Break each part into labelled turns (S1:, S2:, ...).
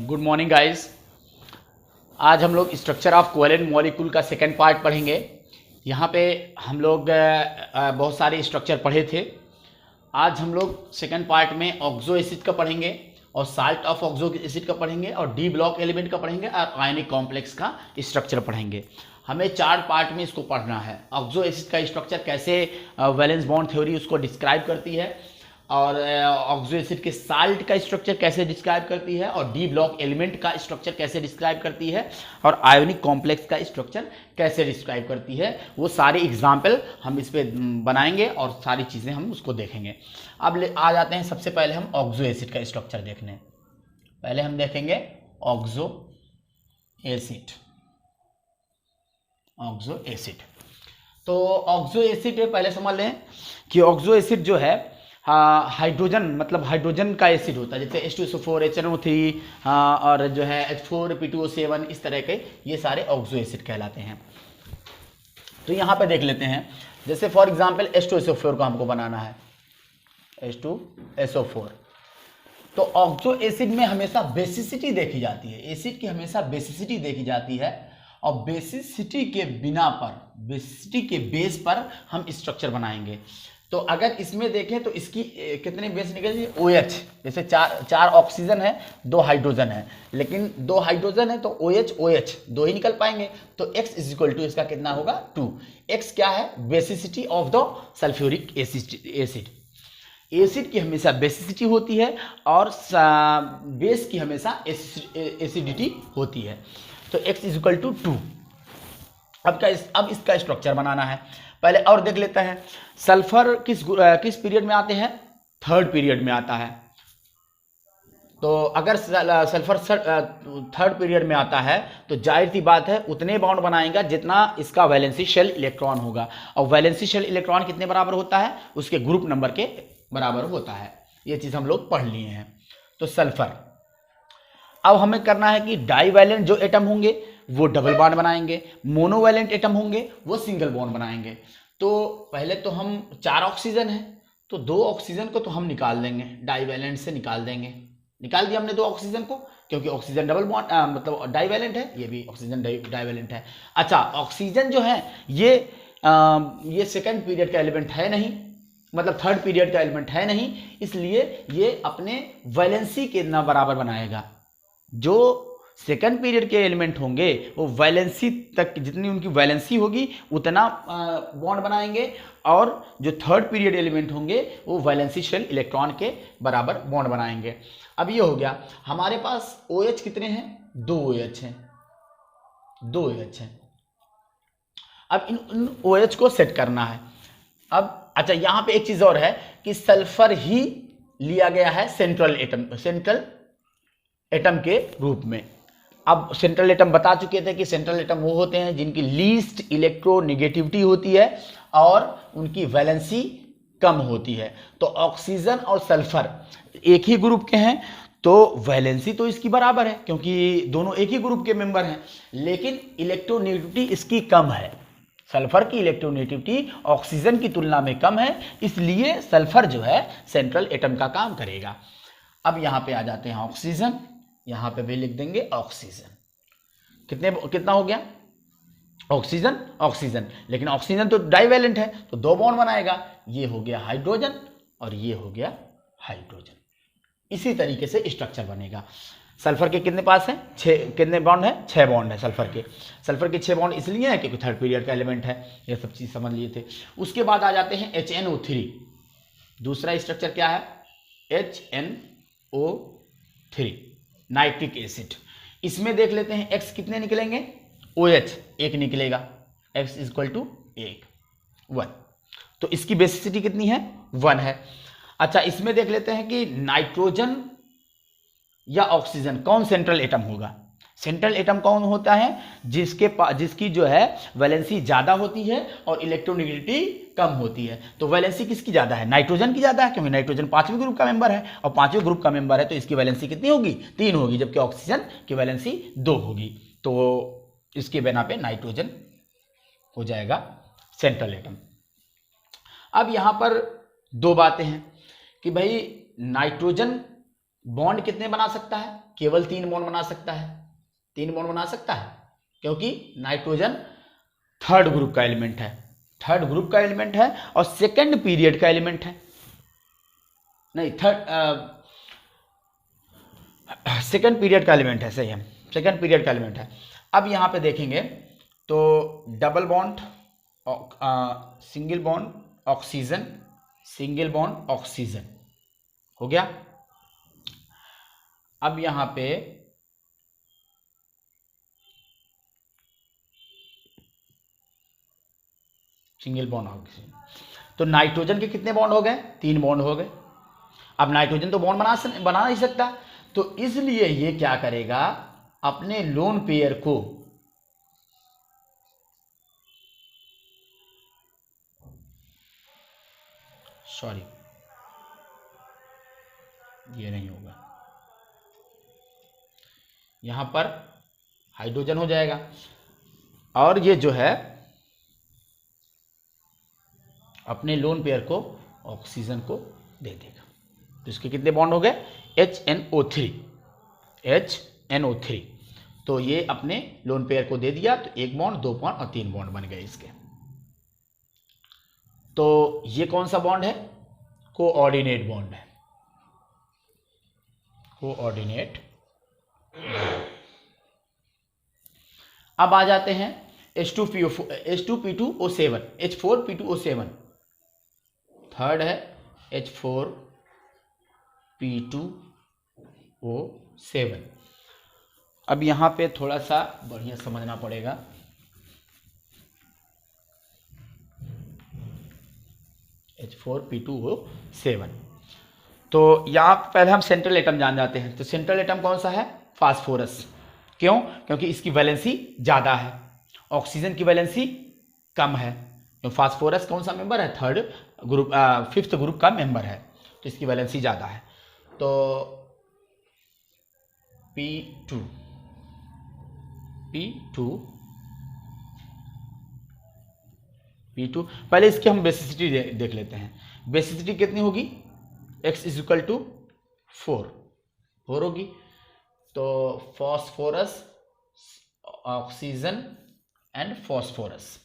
S1: Good morning guys. आज हम लोग स्ट्रक्चर ऑफ कोवेलेंट मॉलिक्यूल का सेकेंड पार्ट पढ़ेंगे। यहाँ पे हम लोग बहुत सारे स्ट्रक्चर पढ़े थे। आज हम लोग सेकेंड पार्ट में ऑक्सो एसिड का पढ़ेंगे और साल्ट ऑफ ऑक्सो एसिड का पढ़ेंगे और डी ब्लॉक एलिमेंट का पढ़ेंगे और आयनिक कॉम्प्लेक्स का स्ट्रक्चर पढ़ेंगे। हमें 4 पार्ट में इसको पढ़ना है। ऑक्सो एसिड का स्ट्रक्चर कैसे वैलेंस बॉन्ड थ्योरी उसको डिस्क्राइब करती है और ऑक्सो एसिड के साल्ट का स्ट्रक्चर कैसे डिस्क्राइब करती है और डी ब्लॉक एलिमेंट का स्ट्रक्चर कैसे डिस्क्राइब करती है और आयोनिक कॉम्प्लेक्स का स्ट्रक्चर कैसे डिस्क्राइब करती है, वो सारे एग्जाम्पल हम इस पे बनाएंगे और सारी चीज़ें हम उसको देखेंगे। अब आ जाते हैं सबसे पहले हम ऑक्सो एसिड का स्ट्रक्चर देखने। पहले हम देखेंगे ऑक्सो एसिड। ऑक्सो एसिड तो ऑक्सो एसिड पहले समझ लें कि ऑक्सो एसिड जो है हाइड्रोजन मतलब हाइड्रोजन का एसिड होता है, जैसे H2SO4 HNO3 और जो है H4 P2O7 इस तरह के ये सारे ऑक्सो एसिड कहलाते हैं। तो यहाँ पे देख लेते हैं, जैसे फॉर एग्जांपल H2SO4 को हमको बनाना है H2SO4। तो ऑक्सो एसिड में हमेशा बेसिसिटी देखी जाती है, एसिड की हमेशा बेसिसिटी देखी जाती है और बेसिसिटी के बिना पर, बेसिसिटी के बेस पर हम स्ट्रक्चर बनाएंगे। तो अगर इसमें देखें तो इसकी कितने बेस निकलेंगे, OH, जैसे चार ऑक्सीजन है 2 हाइड्रोजन है, लेकिन 2 हाइड्रोजन है तो OH 2 ही निकल पाएंगे। तो X = इसका कितना होगा 2। X क्या है, basicity of the sulphuric acid. Acid की हमेशा बेसिसिटी होती है और बेस की हमेशा एसिडिटी होती है। तो X = 2। अब इसका स्ट्रक्चर बनाना है। पहले और देख लेते हैं, सल्फर किस पीरियड में आते हैं, 3rd पीरियड में आता है। तो अगर सल्फर 3rd पीरियड में आता है तो जाहिर सी बात है उतने बॉन्ड बनाएगा जितना इसका वैलेंसी शेल इलेक्ट्रॉन होगा, और वैलेंसी शेल इलेक्ट्रॉन कितने बराबर होता है, उसके ग्रुप नंबर के बराबर होता है। ये चीज़ हम लोग पढ़ लिए हैं। तो सल्फर, अब हमें करना है कि डाईवैलेंट जो एटम होंगे वो डबल बॉन्ड बनाएंगे, मोनोवैलेंट एटम होंगे वो सिंगल बॉन्ड बनाएंगे। तो पहले तो हम 4 ऑक्सीजन है तो 2 ऑक्सीजन को तो हम निकाल देंगे, डाईवैलेंट से निकाल देंगे। निकाल दिया हमने 2 ऑक्सीजन को, क्योंकि ऑक्सीजन डबल बॉन्ड मतलब डाईवैलेंट है, ये भी ऑक्सीजन डाईवैलेंट है। अच्छा, ऑक्सीजन जो है ये सेकंड पीरियड का एलिमेंट है नहीं, मतलब 3rd पीरियड का एलिमेंट है नहीं, इसलिए ये अपने वैलेंसी के ना बराबर बनाएगा। जो सेकंड पीरियड के एलिमेंट होंगे वो वैलेंसी तक, जितनी उनकी वैलेंसी होगी उतना बॉन्ड बनाएंगे, और जो 3rd पीरियड एलिमेंट होंगे वो वैलेंसी शेल इलेक्ट्रॉन के बराबर बॉन्ड बनाएंगे। अब ये हो गया हमारे पास OH कितने हैं, 2 OH हैं, 2 OH हैं। अब इन OH को सेट करना है। अब अच्छा, यहाँ पे एक चीज और है कि सल्फर ही लिया गया है सेंट्रल एटम के रूप में। अब सेंट्रल एटम बता चुके थे कि सेंट्रल एटम वो होते हैं जिनकी लीस्ट इलेक्ट्रोनेगेटिविटी होती है और उनकी वैलेंसी कम होती है। तो ऑक्सीजन और सल्फर एक ही ग्रुप के हैं तो वैलेंसी तो इसकी बराबर है, क्योंकि दोनों एक ही ग्रुप के मेंबर हैं, लेकिन इलेक्ट्रोनेगेटिविटी इसकी कम है। सल्फर की इलेक्ट्रोनेगेटिविटी ऑक्सीजन की तुलना में कम है, इसलिए सल्फर जो है सेंट्रल एटम का काम करेगा। अब यहाँ पे आ जाते हैं ऑक्सीजन, यहाँ पे भी लिख देंगे ऑक्सीजन। कितना हो गया, ऑक्सीजन, लेकिन ऑक्सीजन तो डाईवैलेंट है तो 2 बॉन्ड बनाएगा, ये हो गया हाइड्रोजन और ये हो गया हाइड्रोजन। इसी तरीके से स्ट्रक्चर बनेगा। सल्फर के कितने पास है, 6 कितने बॉन्ड है, 6 बॉन्ड है सल्फर के 6 बॉन्ड इसलिए है क्योंकि 3rd पीरियड का एलिमेंट है। ये सब चीज समझ लिए थे। उसके बाद आ जाते हैं HNO3। दूसरा स्ट्रक्चर क्या है, HNO3 नाइट्रिक एसिड। इसमें देख लेते हैं X कितने निकलेंगे, OH 1 निकलेगा, X = 1। तो इसकी बेसिसिटी कितनी है, 1 है। अच्छा, इसमें देख लेते हैं कि नाइट्रोजन या ऑक्सीजन कौन सेंट्रल एटम होगा। सेंट्रल एटम कौन होता है, जिसकी जो है वैलेंसी ज्यादा होती है और इलेक्ट्रोनेगेटिविटी कम होती है। तो वैलेंसी किसकी ज्यादा है, नाइट्रोजन की ज्यादा है, क्योंकि नाइट्रोजन 5वें ग्रुप का मेंबर है और 5वें ग्रुप का मेंबर है तो इसकी वैलेंसी कितनी होगी, 3 होगी, जबकि ऑक्सीजन की वैलेंसी 2 होगी। तो इसके बिना पे नाइट्रोजन हो जाएगा सेंट्रल एटम। अब यहां पर 2 बातें हैं कि भाई नाइट्रोजन बॉन्ड कितने बना सकता है, केवल 3 बॉन्ड बना सकता है, 3 बॉन्ड बना सकता है, क्योंकि नाइट्रोजन थर्ड ग्रुप का एलिमेंट है, थर्ड ग्रुप का एलिमेंट है और सेकंड पीरियड का एलिमेंट है, नहीं सेकंड पीरियड का एलिमेंट है, सही है, सेकंड पीरियड का एलिमेंट है। अब यहाँ पे देखेंगे तो double bond, single bond oxygen, single bond oxygen हो गया। अब यहाँ पे सिंगल बॉन्ड ऑक्सीजन, तो नाइट्रोजन के कितने बॉन्ड हो गए? 3 बॉन्ड हो गए। अब नाइट्रोजन तो बॉन्ड बना नहीं सकता, तो इसलिए ये क्या करेगा, अपने लोन पेयर को सॉरी ये नहीं होगा, यहां पर हाइड्रोजन हो जाएगा और ये जो है अपने लोन पेयर को ऑक्सीजन को दे देगा। तो इसके कितने बॉन्ड हो गए? HNO3, HNO3। तो ये अपने लोन पेयर को दे दिया, तो 1 बॉन्ड, 2 बॉन्ड और 3 बॉन्ड बन गए इसके। तो ये कौन सा बॉन्ड है? कोऑर्डिनेट बॉन्ड है, कोऑर्डिनेट। अब आ जाते हैं H2P2O7, H4P2O7, थर्ड है H4P2O7। अब यहां पे थोड़ा सा बढ़िया समझना पड़ेगा। H4P2O7, तो यहाँ पहले हम सेंट्रल एटम जान जाते हैं। तो सेंट्रल एटम कौन सा है? फास्फोरस। क्यों? क्योंकि इसकी वैलेंसी ज़्यादा है, ऑक्सीजन की वैलेंसी कम है। तो फास्फोरस कौन सा मेंबर है? थर्ड ग्रुप, 5th ग्रुप का मेंबर है, तो इसकी वैलेंसी ज़्यादा है। तो P2 पहले इसकी हम बेसिसिटी देख लेते हैं। बेसिसिटी कितनी होगी? X = 4 होगी। तो phosphorus, oxygen and phosphorus,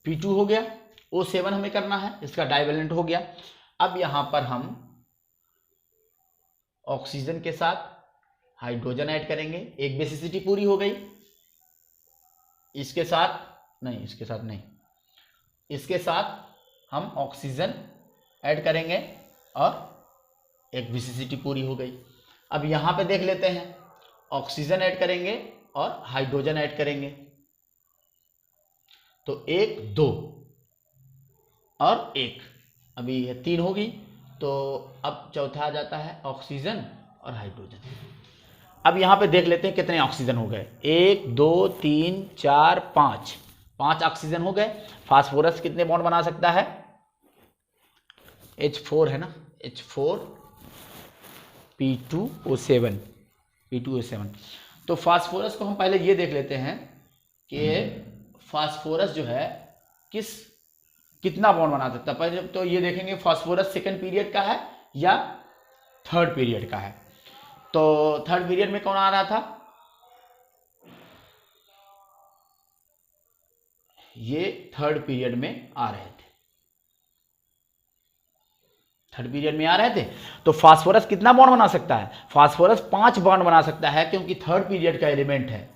S1: P2 हो गया। O7 हमें करना है, इसका डाइवेलेंट हो गया। अब यहां पर हम ऑक्सीजन के साथ हाइड्रोजन ऐड करेंगे, एक बेसिसिटी पूरी हो गई। इसके साथ नहीं, इसके साथ हम ऑक्सीजन ऐड करेंगे और एक बेसिसिटी पूरी हो गई। अब यहां पे देख लेते हैं, ऑक्सीजन ऐड करेंगे और हाइड्रोजन ऐड करेंगे, तो 1 2 और 1, अभी ये 3 होगी। तो अब चौथा आ जाता है ऑक्सीजन और हाइड्रोजन। अब यहां पे देख लेते हैं कितने ऑक्सीजन हो गए। 1 2 3 4 5, 5 ऑक्सीजन हो गए। फास्फोरस कितने बॉन्ड बना सकता है? H4 है ना, H4P2O7। तो फास्फोरस को हम पहले ये देख लेते हैं कि फास्फोरस जो है कितना बॉन्ड बना सकता है। पहले तो ये देखेंगे फास्फोरस सेकंड पीरियड का है या थर्ड पीरियड का है। तो थर्ड पीरियड में कौन आ रहा था? ये थर्ड पीरियड में आ रहे थे, थर्ड पीरियड में आ रहे थे। तो फास्फोरस कितना बॉन्ड बना सकता है? फास्फोरस 5 बॉन्ड बना सकता है, क्योंकि थर्ड पीरियड का एलिमेंट है,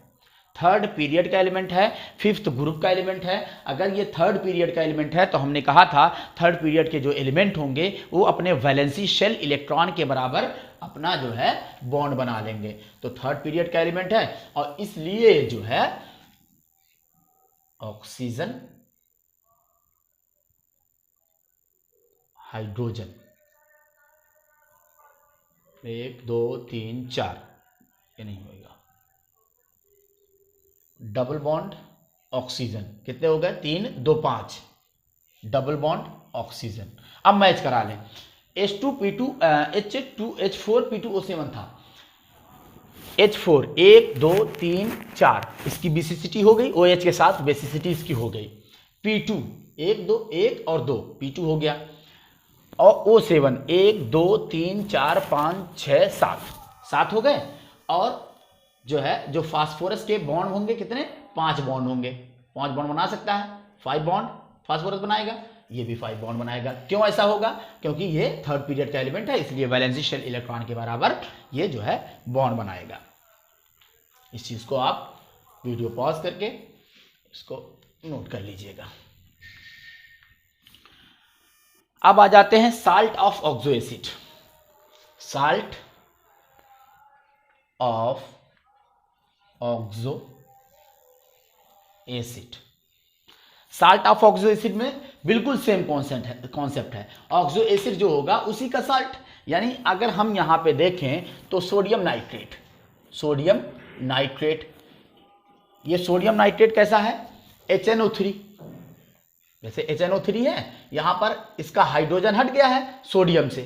S1: थर्ड पीरियड का एलिमेंट है, 5th ग्रुप का एलिमेंट है। अगर ये थर्ड पीरियड का एलिमेंट है तो हमने कहा था थर्ड पीरियड के जो एलिमेंट होंगे वो अपने वैलेंसी शेल इलेक्ट्रॉन के बराबर अपना जो है बॉन्ड बना लेंगे। तो थर्ड पीरियड का एलिमेंट है और इसलिए जो है ऑक्सीजन, हाइड्रोजन, 1 2 3 4, ये नहीं होगा। डबल बॉन्ड ऑक्सीजन कितने हो गए? 3 2 5, डबल बॉन्ड ऑक्सीजन। अब मैच करा लें। H4P2O7 था, H4 1 2 3 4, इसकी बेसिसिटी हो गई, OH के साथ बेसिसिटी इसकी हो गई। P2 1 2 1 और 2, P2 हो गया। और O7 1 2 3 4 5 6 7, 7 हो गए। और जो है जो फास्फोरस के बॉन्ड होंगे कितने, 5 बॉन्ड होंगे। 5 बॉन्ड बना सकता है, 5 बॉन्ड फास्फोरस बनाएगा, ये भी 5 बॉन्ड बनाएगा। क्यों ऐसा होगा, क्योंकि ये थर्ड पीरियड का एलिमेंट है, इसलिए वैलेंसी शेल इलेक्ट्रॉन के बराबर ये जो है बॉन्ड बनाएगा। इस चीज को आप वीडियो पॉज करके इसको नोट कर लीजिएगा। अब आ जाते हैं salt of oxo acid. Salt of oxo acid, salt of oxo acid में बिल्कुल सेम कॉन्सेप्ट है। ऑक्सो एसिड जो होगा उसी का साल्ट, यानी अगर हम यहां पे देखें तो सोडियम नाइट्रेट, सोडियम नाइट्रेट, ये सोडियम नाइट्रेट कैसा है, HNO3। जैसे HNO3 है, यहां पर इसका हाइड्रोजन हट गया है सोडियम से,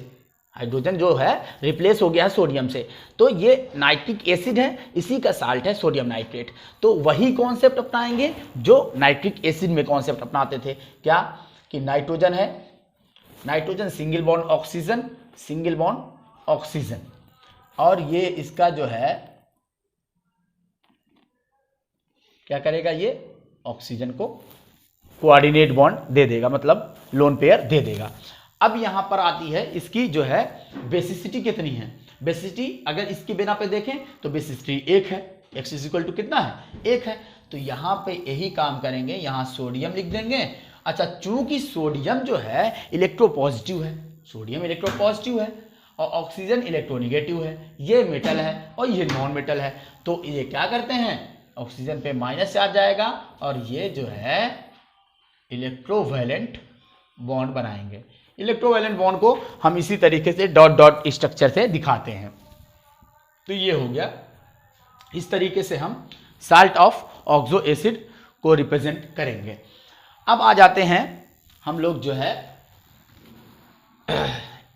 S1: हाइड्रोजन जो है रिप्लेस हो गया है सोडियम से, तो ये नाइट्रिक एसिड है, इसी का साल्ट है सोडियम नाइट्रेट। तो वही कॉन्सेप्ट अपनाएंगे जो नाइट्रिक एसिड में कॉन्सेप्ट अपनाते थे, क्या कि नाइट्रोजन है, nitrogen single bond oxygen, single bond oxygen, और ये इसका जो है क्या करेगा, ये ऑक्सीजन को कोऑर्डिनेट बॉन्ड दे देगा, मतलब लोन पेयर दे देगा। अब यहां पर आती है इसकी जो है बेसिसिटी कितनी है। बेसिसिटी अगर इसके बिना पे देखें तो बेसिसिटी 1 है, x इज इक्वल टू कितना है, 1 है। तो यहां पे यही काम करेंगे, यहां सोडियम लिख देंगे। अच्छा, चूंकि सोडियम जो है इलेक्ट्रोपॉजिटिव है, सोडियम इलेक्ट्रोपॉजिटिव है और ऑक्सीजन इलेक्ट्रोनिगेटिव है, ये मेटल है और ये नॉन मेटल है, तो ये क्या करते हैं, ऑक्सीजन पे माइनस चार्ज जाएगा और ये जो है इलेक्ट्रोवैलेंट बॉन्ड बनाएंगे। इलेक्ट्रोवैलेंट बॉन्ड को हम इसी तरीके से डॉट डॉट स्ट्रक्चर से दिखाते हैं। तो ये हो गया, इस तरीके से हम साल्ट ऑफ ऑक्सो एसिड को रिप्रेजेंट करेंगे। अब आ जाते हैं हम लोग जो है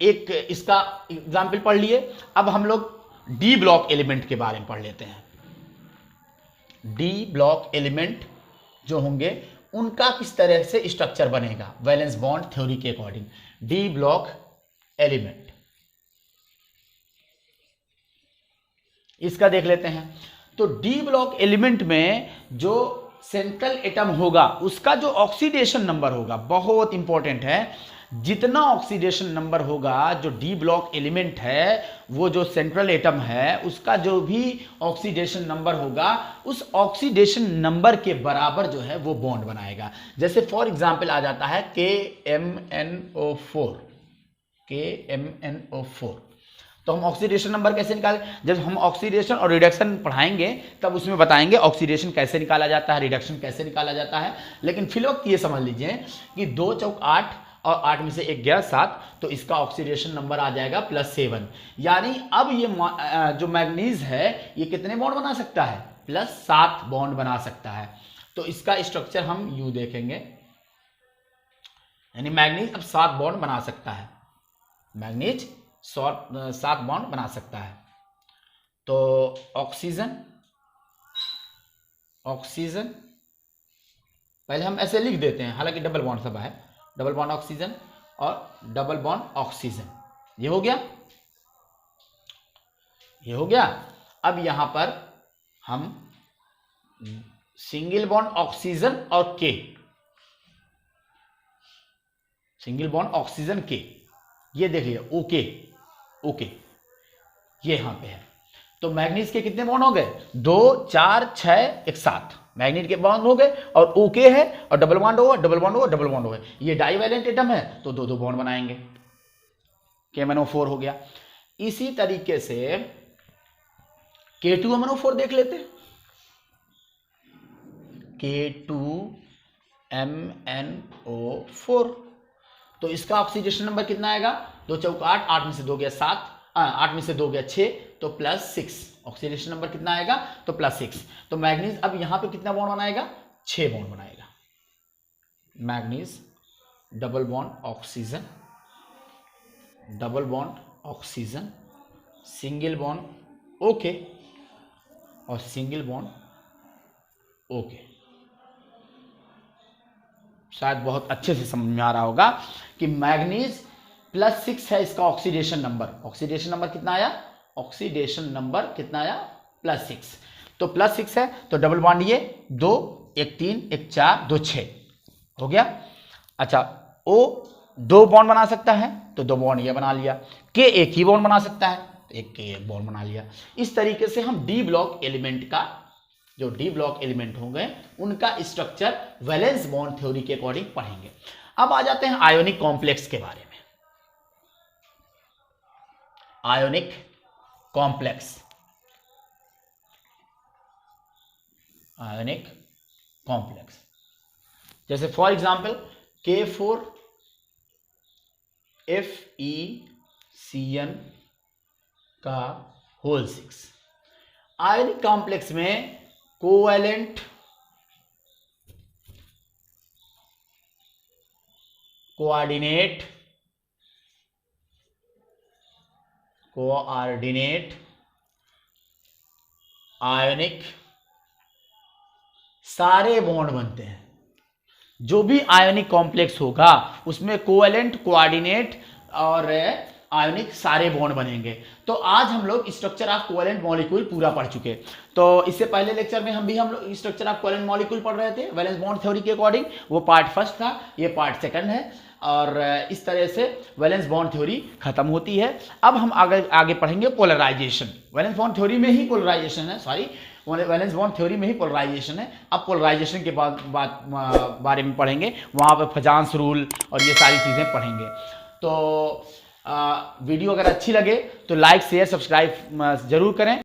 S1: एक इसका एग्जाम्पल पढ़ लिए, अब हम लोग डी ब्लॉक एलिमेंट के बारे में पढ़ लेते हैं। डी ब्लॉक एलिमेंट जो होंगे उनका किस तरह से स्ट्रक्चर बनेगा वैलेंस बॉन्ड थ्योरी के अकॉर्डिंग। डी ब्लॉक एलिमेंट, इसका देख लेते हैं। तो डी ब्लॉक एलिमेंट में जो सेंट्रल एटम होगा उसका जो ऑक्सीडेशन नंबर होगा, बहुत इंपॉर्टेंट है, जितना ऑक्सीडेशन नंबर होगा जो डी ब्लॉक एलिमेंट है, वो जो सेंट्रल एटम है उसका जो भी ऑक्सीडेशन नंबर होगा उस ऑक्सीडेशन नंबर के बराबर जो है वो बॉन्ड बनाएगा। जैसे फॉर एग्जांपल आ जाता है KMNO4, KMNO4। तो हम ऑक्सीडेशन नंबर कैसे निकालें, जब हम ऑक्सीडेशन और रिडक्शन पढ़ाएंगे तब उसमें बताएंगे ऑक्सीडेशन कैसे निकाला जाता है, रिडक्शन कैसे निकाला जाता है। लेकिन फिलहाल ये समझ लीजिए कि 2 चौक 8 और 8 में से 1 गया 7, तो इसका ऑक्सीडेशन नंबर आ जाएगा +7। यानी अब ये जो मैग्नीज है ये कितने बॉन्ड बना सकता है, +7 बॉन्ड बना सकता है। तो इसका स्ट्रक्चर हम यूं देखेंगे, यानी मैग्नीज अब 7 बॉन्ड बना सकता है, मैग्नीज 7 बॉन्ड बना सकता है। तो ऑक्सीजन, ऑक्सीजन पहले हम ऐसे लिख देते हैं, हालांकि डबल बॉन्ड सब है, डबल बॉन्ड ऑक्सीजन और डबल बॉन्ड ऑक्सीजन, ये हो गया, ये हो गया। अब यहां पर हम सिंगल बॉन्ड ऑक्सीजन और के, सिंगल बॉन्ड ऑक्सीजन के, ये देख लिया, ओके ओके, ये यहां पे है। तो मैग्नीज के कितने बॉन्ड हो गए, 2 4 6 1 7 मैग्नीज के बॉन्ड हो गए, और ओके है और डबल बॉन्ड होगा, डबल बॉन्ड होगा, डबल बॉन्ड होगा। ये डाइवैलेंट एटम है तो 2 बॉन्ड बनाएंगे, KMNO4 हो गया। इसी तरीके से K2MNO4 देख लेते हैं, K2MNO4, तो इसका ऑक्सीडेशन नंबर कितना आएगा, 2 चौक 8, 8 में से 2 गया 7, 8 में से 2 गया 6, तो +6। ऑक्सीडेशन नंबर कितना आएगा, तो +6। तो मैग्नीज अब यहां पे कितना बॉन्ड बनाएगा, 6 बॉन्ड बनाएगा। Manganese double bond oxygen, double bond oxygen, single bond okay और सिंगल बॉन्ड ओके। शायद बहुत अच्छे से समझ में आ रहा होगा कि मैग्नीज +6 है इसका ऑक्सीडेशन नंबर। ऑक्सीडेशन नंबर कितना आया, ऑक्सीडेशन नंबर कितना आया, +6। तो +6 है तो डबल बॉन्ड ये 2, एक 3, एक 4, 2 6 हो गया। अच्छा, O 2 बॉन्ड बना सकता है तो 2 बॉन्ड ये बना लिया। K एक ही बॉन्ड बना सकता है तो एक बॉन्ड बना लिया। इस तरीके से हम डी ब्लॉक एलिमेंट का, जो डी ब्लॉक एलिमेंट होंगे उनका स्ट्रक्चर वैलेंस बॉन्ड थ्योरी के अकॉर्डिंग पढ़ेंगे। अब आ जाते हैं आयोनिक कॉम्प्लेक्स के बारे में। आयोनिक कॉम्प्लेक्स, आयोनिक कॉम्प्लेक्स जैसे फॉर एग्जांपल K4FeCN का होल 6। आयोनिक कॉम्प्लेक्स में कोवैलेंट, कोऑर्डिनेट आयोनिक सारे बॉन्ड बनते हैं। जो भी आयोनिक कॉम्प्लेक्स होगा उसमें कोवैलेंट, कोऑर्डिनेट और आयोनिक सारे बॉन्ड बनेंगे। तो आज हम लोग स्ट्रक्चर ऑफ कोवैलेंट मॉलिक्यूल पूरा पढ़ चुके। तो इससे पहले लेक्चर में हम लोग स्ट्रक्चर ऑफ कोवैलेंट मॉलिक्यूल पढ़ रहे थे वैलेंस बॉन्ड थ्योरी के अकॉर्डिंग। वो पार्ट फर्स्ट था, ये पार्ट सेकंड है। और इस तरह से वैलेंस बॉन्ड थ्योरी खत्म होती है। अब हम आगे पढ़ेंगे पोलराइजेशन। वैलेंस बॉन्ड थ्योरी में ही पोलराइजेशन है, सॉरी, वैलेंस बॉन्ड थ्योरी में ही पोलराइजेशन है। अब पोलराइजेशन के बारे में पढ़ेंगे, वहाँ पर फजांस रूल और ये सारी चीज़ें पढ़ेंगे। तो वीडियो अगर अच्छी लगे तो लाइक, शेयर, सब्सक्राइब जरूर करें।